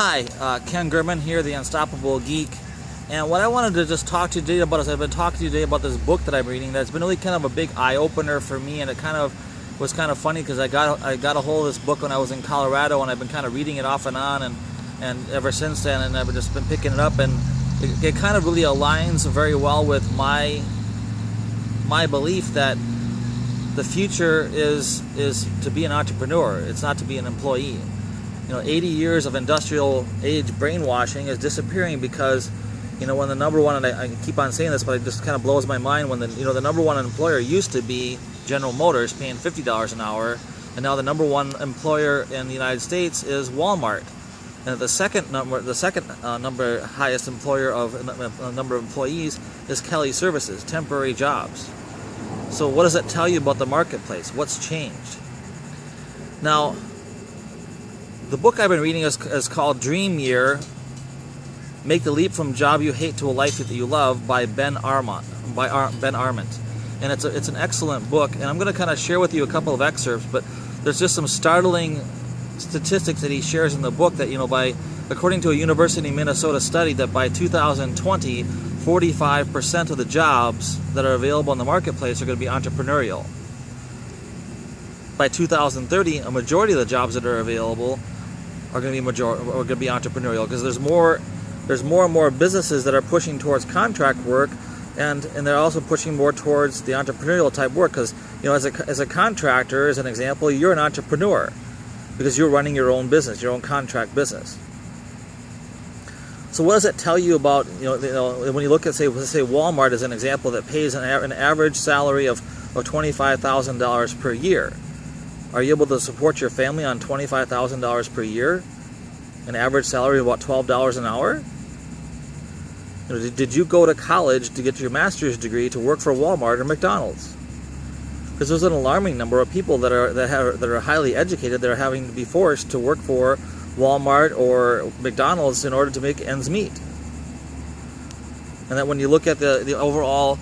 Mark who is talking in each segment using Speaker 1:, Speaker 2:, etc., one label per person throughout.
Speaker 1: Hi, Ken German here, the Unstoppable Geek. And what I wanted to just talk to you today about is I've been talking to you today about this book that I'm reading that's been really kind of a big eye-opener for me, and it kind of was kind of funny because I got a hold of this book when I was in Colorado, and I've been kind of reading it off and on and ever since then, and I've just been picking it up, and it kind of really aligns very well with my belief that the future is to be an entrepreneur. It's not to be an employee. 80 years of industrial age brainwashing is disappearing because, when the number one, and I keep on saying this, but it just kind of blows my mind when the number one employer used to be General Motors, paying $50 an hour, and now the number one employer in the United States is Walmart, and the second number highest employer of number of employees is Kelly Services, temporary jobs. So what does that tell you about the marketplace? What's changed? Now, the book I've been reading is called Dream Year, Make the Leap from Job You Hate to a Life That You Love by Ben Arment. And it's an excellent book, and I'm going to kind of share with you a couple of excerpts, but there's just some startling statistics that he shares in the book that, according to a University of Minnesota study, that by 2020, 45% of the jobs that are available in the marketplace are going to be entrepreneurial. By 2030, a majority of the jobs that are available are going to be entrepreneurial, because there's more and more businesses that are pushing towards contract work, and they're also pushing more towards the entrepreneurial type work, because as a contractor, as an example, you're an entrepreneur because you're running your own business, your own contract business. So what does it tell you about when you look at say Walmart as an example that pays an average salary of $25,000 per year? Are you able to support your family on $25,000 per year? An average salary of about $12 an hour? Did you go to college to get your master's degree to work for Walmart or McDonald's? Because there's an alarming number of people that are highly educated that are having to be forced to work for Walmart or McDonald's in order to make ends meet. And that when you look at the overall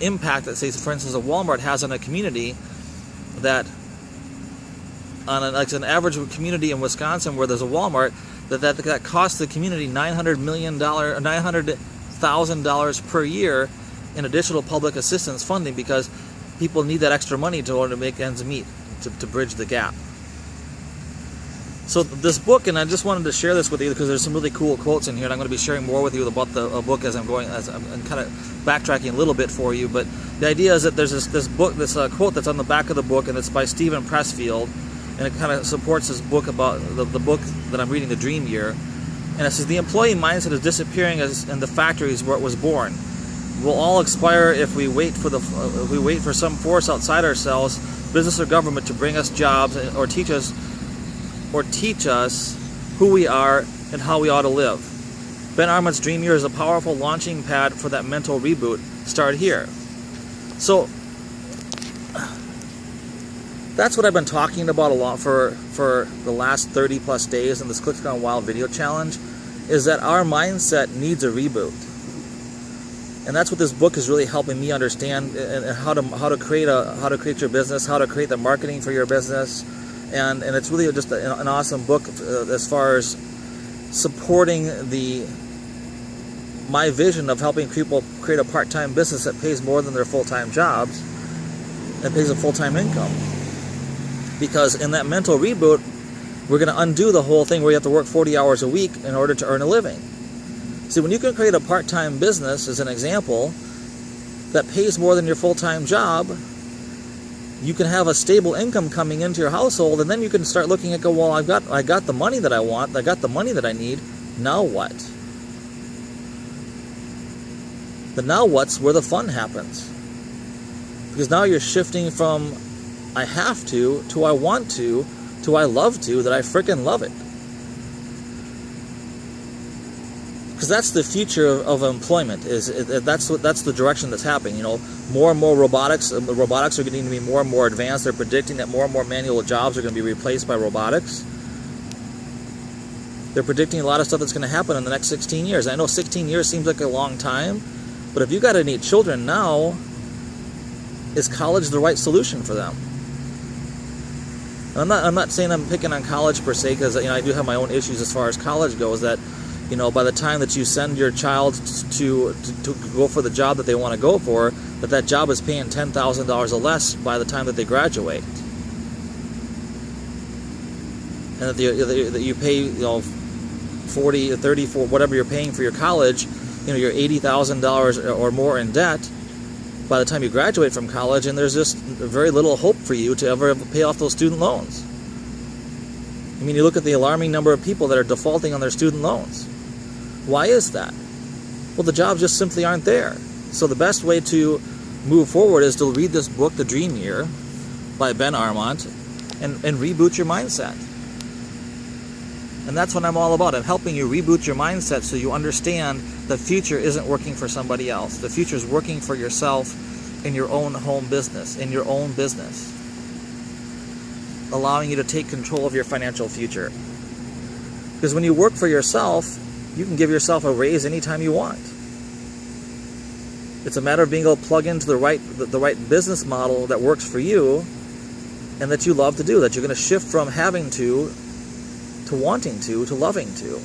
Speaker 1: impact that, say, for instance, a Walmart has on a community, that on an average community in Wisconsin where there's a Walmart, that costs the community $900,000 per year in additional public assistance funding, because people need that extra money in order to make ends meet, to bridge the gap. So this book, and I just wanted to share this with you because there's some really cool quotes in here, and I'm going to be sharing more with you about the book as I'm kind of backtracking a little bit for you. But the idea is that there's this quote that's on the back of the book, and it's by Stephen Pressfield, and it kind of supports this book about the book that I'm reading, The Dream Year. And it says, the employee mindset is disappearing in the factories where it was born. We'll all expire if we wait for some force outside ourselves, business or government, to bring us jobs or teach us who we are and how we ought to live. Ben Arment's Dream Year is a powerful launching pad for that mental reboot. Start here. So that's what I've been talking about a lot for the last 30 plus days in this Click Gone Wild video challenge, is that our mindset needs a reboot. And that's what this book is really helping me understand, and how to create your business, how to create the marketing for your business. And it's really just an awesome book as far as supporting my vision of helping people create a part-time business that pays more than their full-time jobs and pays a full-time income. Because in that mental reboot, we're going to undo the whole thing where you have to work 40 hours a week in order to earn a living. See, when you can create a part-time business, as an example, that pays more than your full-time job, you can have a stable income coming into your household, and then you can start looking at, well, I got the money that I want, I got the money that I need, now what? The now what's where the fun happens. Because now you're shifting from I have to I want to I love to, that I frickin' love it. Because that's the future of employment. That's the direction that's happening. More and more robotics. Robotics are getting to be more and more advanced. They're predicting that more and more manual jobs are going to be replaced by robotics. They're predicting a lot of stuff that's going to happen in the next 16 years. I know 16 years seems like a long time, but if you got any children now, is college the right solution for them? And I'm not saying I'm picking on college per se, because I do have my own issues as far as college goes. That by the time that you send your child to go for the job that they want to go for, that job is paying $10,000 or less by the time that they graduate, and that you pay 40 or 30 for whatever you're paying for your college, you're $80,000 or more in debt by the time you graduate from college, and there's just very little hope for you to ever pay off those student loans. I mean, you look at the alarming number of people that are defaulting on their student loans. Why is that? Well, the jobs just simply aren't there. So the best way to move forward is to read this book, The Dream Year, by Ben Arment, and reboot your mindset. And that's what I'm all about. I'm helping you reboot your mindset so you understand the future isn't working for somebody else. The future is working for yourself in your own home business, in your own business, allowing you to take control of your financial future. Because when you work for yourself, you can give yourself a raise anytime you want. It's a matter of being able to plug into the right business model that works for you and that you love to do, that you're going to shift from having to wanting to loving to.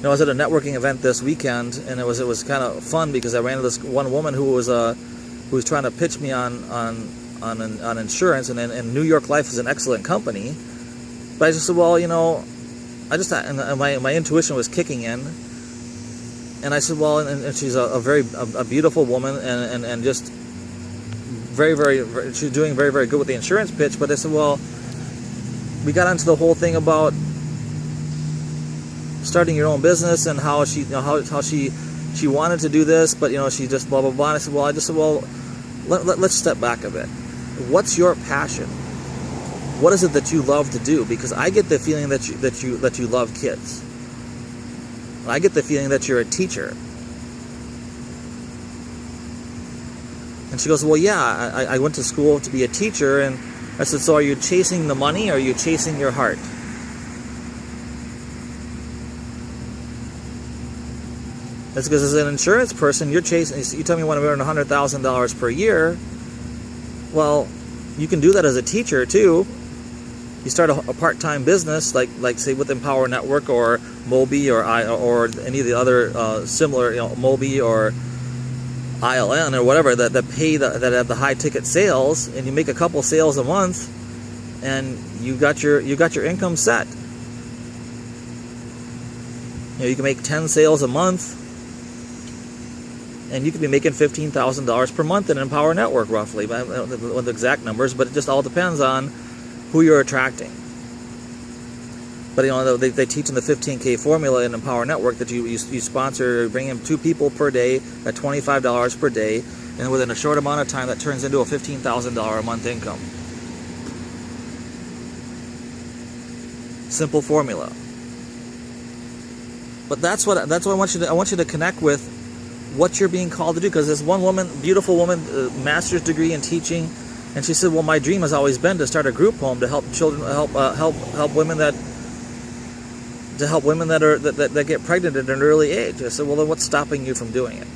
Speaker 1: I was at a networking event this weekend, and it was kind of fun because I ran into this one woman who was trying to pitch me on insurance, and New York Life is an excellent company. But I just said, well, my intuition was kicking in, and I said, well, and she's a beautiful woman, and just she's doing very, very good with the insurance pitch. But I said, well, we got into the whole thing about starting your own business and how she wanted to do this, but she just blah blah blah. And I said, well, let's step back a bit. What's your passion? What is it that you love to do? Because I get the feeling that you love kids. I get the feeling that you're a teacher. And she goes, well, yeah, I went to school to be a teacher. And I said, so are you chasing the money, or are you chasing your heart? That's because as an insurance person, you tell me you want to earn $100,000 per year. Well, you can do that as a teacher too. You start a part-time business, like say with Empower Network or Mobi or any of the other similar, Mobi or ILN or whatever that have the high ticket sales, and you make a couple sales a month, and you got your income set. You can make 10 sales a month, and you could be making $15,000 per month in Empower Network, roughly. I don't know the exact numbers, but it just all depends on who you're attracting. But they teach in the 15K formula in Empower Network that you sponsor, bring in 2 people per day at $25 per day, and within a short amount of time, that turns into a $15,000 a month income. Simple formula. But that's what I want you to connect with what you're being called to do. Because this one woman, beautiful woman, master's degree in teaching, and she said, well, my dream has always been to start a group home to help children, help women that get pregnant at an early age. I said, well, then what's stopping you from doing it?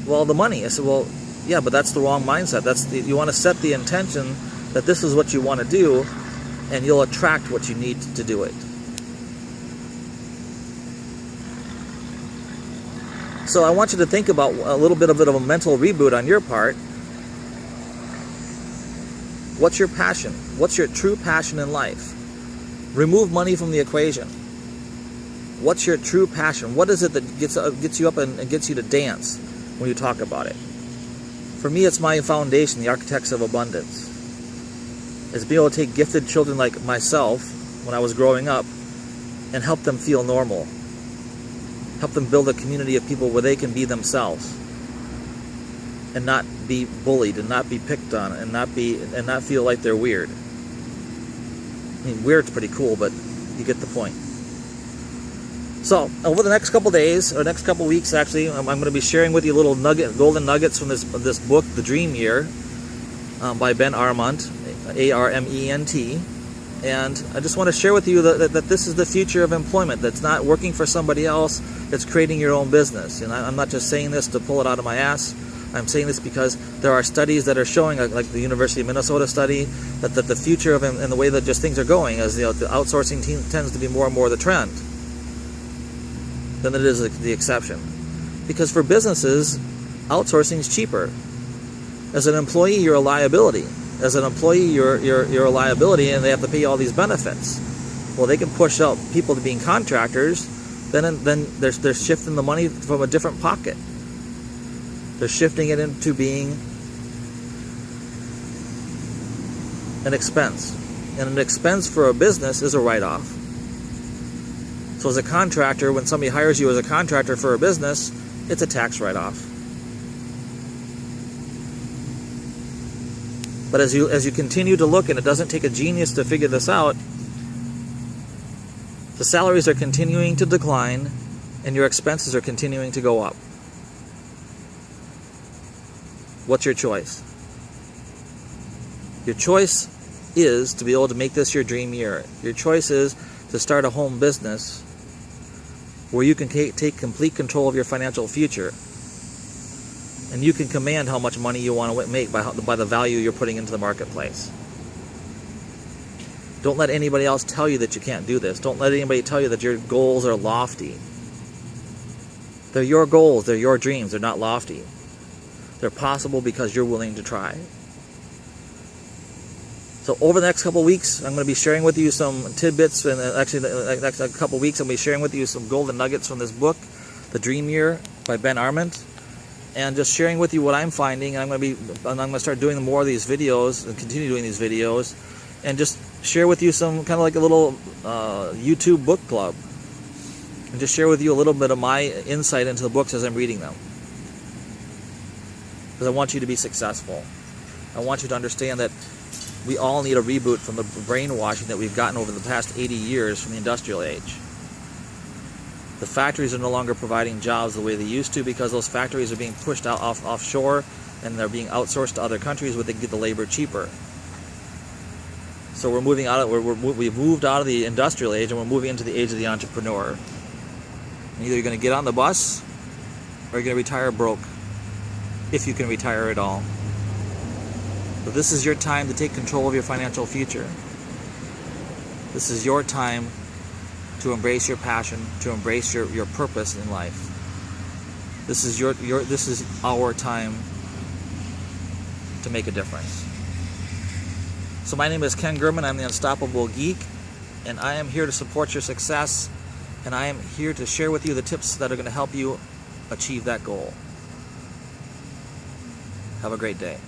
Speaker 1: Well, the money. I said, well, yeah, but that's the wrong mindset. You want to set the intention that this is what you want to do, and you'll attract what you need to do it. So I want you to think about a little bit of a mental reboot on your part. What's your passion? What's your true passion in life? Remove money from the equation. What's your true passion? What is it that gets you up and gets you to dance when you talk about it? For me, it's my foundation, the Architects of Abundance. It's being able to take gifted children like myself when I was growing up and help them feel normal. Help them build a community of people where they can be themselves and not be bullied and not be picked on and not feel like they're weird. I mean, weird's pretty cool, but you get the point. So, over the next couple days, or next couple weeks actually, I'm going to be sharing with you little golden nuggets from this book, The Dream Year, by Ben Arment, A-R-M-E-N-T. And I just want to share with you that this is the future of employment. That's not working for somebody else, it's creating your own business. And I'm not just saying this to pull it out of my ass, I'm saying this because there are studies that are showing, like the University of Minnesota study, that the future of and the way that just things are going, as the outsourcing tends to be more and more the trend than it is the exception. Because for businesses, outsourcing is cheaper. As an employee, you're a liability. As an employee, you're a liability, and they have to pay all these benefits. Well, they can push out people to being contractors. Then they're shifting the money from a different pocket. They're shifting it into being an expense. And an expense for a business is a write-off. So as a contractor, when somebody hires you as a contractor for a business, it's a tax write-off. But as you continue to look, and it doesn't take a genius to figure this out, the salaries are continuing to decline and your expenses are continuing to go up. What's your choice? Your choice is to be able to make this your dream year. Your choice is to start a home business where you can take complete control of your financial future. And you can command how much money you want to make by the value you're putting into the marketplace. Don't let anybody else tell you that you can't do this. Don't let anybody tell you that your goals are lofty. They're your goals. They're your dreams. They're not lofty. They're possible because you're willing to try. So over the next couple of weeks, I'm going to be sharing with you some tidbits. And actually, the next couple of weeks, I'm going to be sharing with you some golden nuggets from this book, The Dream Year by Ben Arment. And just sharing with you what I'm finding. And I'm going to start doing more of these videos and continue doing these videos. And just share with you some kind of like a little YouTube book club. And just share with you a little bit of my insight into the books as I'm reading them. Because I want you to be successful. I want you to understand that we all need a reboot from the brainwashing that we've gotten over the past 80 years from the industrial age. The factories are no longer providing jobs the way they used to because those factories are being pushed out offshore and they're being outsourced to other countries where they can get the labor cheaper. So we're moving out of, we've moved out of the industrial age and we're moving into the age of the entrepreneur. And either you're going to get on the bus or you're going to retire broke, if you can retire at all. But this is your time to take control of your financial future. This is your time to embrace your passion, to embrace your purpose in life. This is this is our time to make a difference. So my name is Ken Gurman. I'm the Unstoppable Geek, and I am here to support your success, and I am here to share with you the tips that are going to help you achieve that goal. Have a great day.